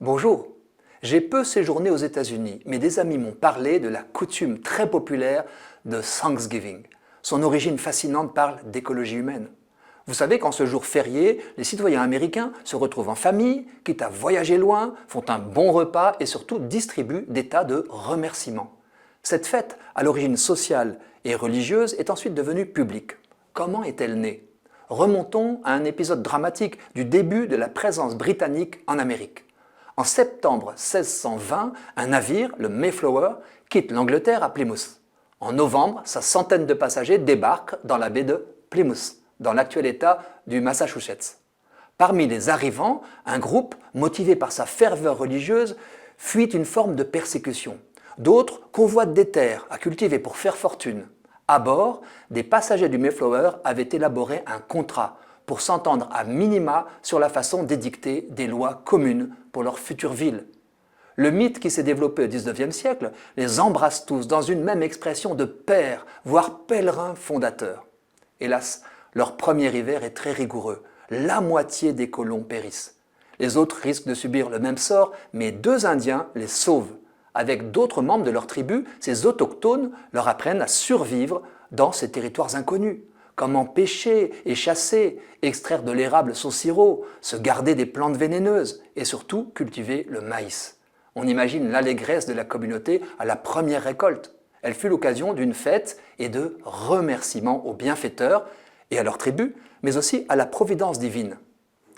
Bonjour, j'ai peu séjourné aux États-Unis, mais des amis m'ont parlé de la coutume très populaire de Thanksgiving. Son origine fascinante parle d'écologie humaine. Vous savez qu'en ce jour férié, les citoyens américains se retrouvent en famille, quitte à voyager loin, font un bon repas et surtout distribuent des tas de remerciements. Cette fête, à l'origine sociale et religieuse, est ensuite devenue publique. Comment est-elle née? Remontons à un épisode dramatique du début de la présence britannique en Amérique. En septembre 1620, un navire, le Mayflower, quitte l'Angleterre à Plymouth. En novembre, sa centaine de passagers débarquent dans la baie de Plymouth, dans l'actuel état du Massachusetts. Parmi les arrivants, un groupe, motivé par sa ferveur religieuse, fuit une forme de persécution. D'autres convoitent des terres à cultiver pour faire fortune. À bord, des passagers du Mayflower avaient élaboré un contrat pour s'entendre à minima sur la façon d'édicter des lois communes pour leur future ville. Le mythe qui s'est développé au XIXe siècle les embrasse tous dans une même expression de père, voire pèlerin fondateur. Hélas, leur premier hiver est très rigoureux. La moitié des colons périssent. Les autres risquent de subir le même sort, mais deux Indiens les sauvent. Avec d'autres membres de leur tribu, ces autochtones leur apprennent à survivre dans ces territoires inconnus. Comment pêcher et chasser, extraire de l'érable son sirop, se garder des plantes vénéneuses et surtout cultiver le maïs. On imagine l'allégresse de la communauté à la première récolte. Elle fut l'occasion d'une fête et de remerciements aux bienfaiteurs et à leur tribu, mais aussi à la providence divine.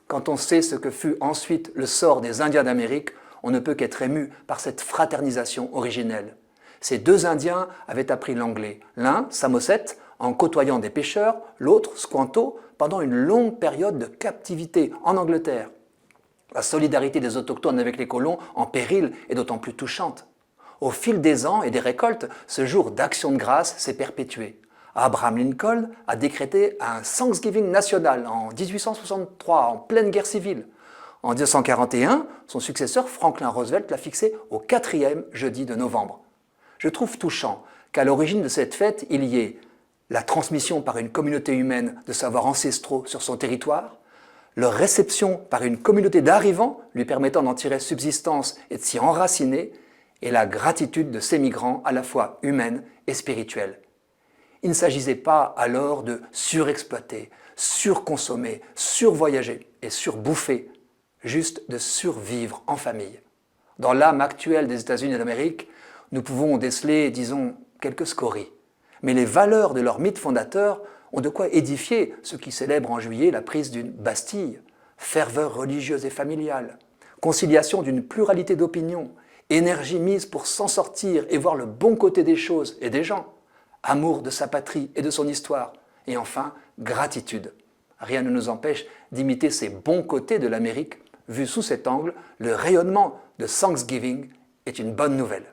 Quand on sait ce que fut ensuite le sort des Indiens d'Amérique, on ne peut qu'être ému par cette fraternisation originelle. Ces deux Indiens avaient appris l'anglais. L'un, Samoset, en côtoyant des pêcheurs, l'autre, Squanto, pendant une longue période de captivité en Angleterre. La solidarité des autochtones avec les colons en péril est d'autant plus touchante. Au fil des ans et des récoltes, ce jour d'action de grâce s'est perpétué. Abraham Lincoln a décrété un Thanksgiving national en 1863, en pleine guerre civile. En 1941, son successeur Franklin Roosevelt l'a fixé au 4e jeudi de novembre. Je trouve touchant qu'à l'origine de cette fête, il y ait la transmission par une communauté humaine de savoirs ancestraux sur son territoire, leur réception par une communauté d'arrivants lui permettant d'en tirer subsistance et de s'y enraciner, et la gratitude de ces migrants à la fois humaine et spirituelle. Il ne s'agissait pas alors de surexploiter, surconsommer, survoyager et surbouffer, juste de survivre en famille. Dans l'âme actuelle des États-Unis d'Amérique, nous pouvons déceler, disons, quelques scories. Mais les valeurs de leur mythe fondateur ont de quoi édifier ceux qui célèbrent en juillet la prise d'une Bastille, ferveur religieuse et familiale, conciliation d'une pluralité d'opinions, énergie mise pour s'en sortir et voir le bon côté des choses et des gens, amour de sa patrie et de son histoire, et enfin, gratitude. Rien ne nous empêche d'imiter ces bons côtés de l'Amérique. Vu sous cet angle, le rayonnement de Thanksgiving est une bonne nouvelle.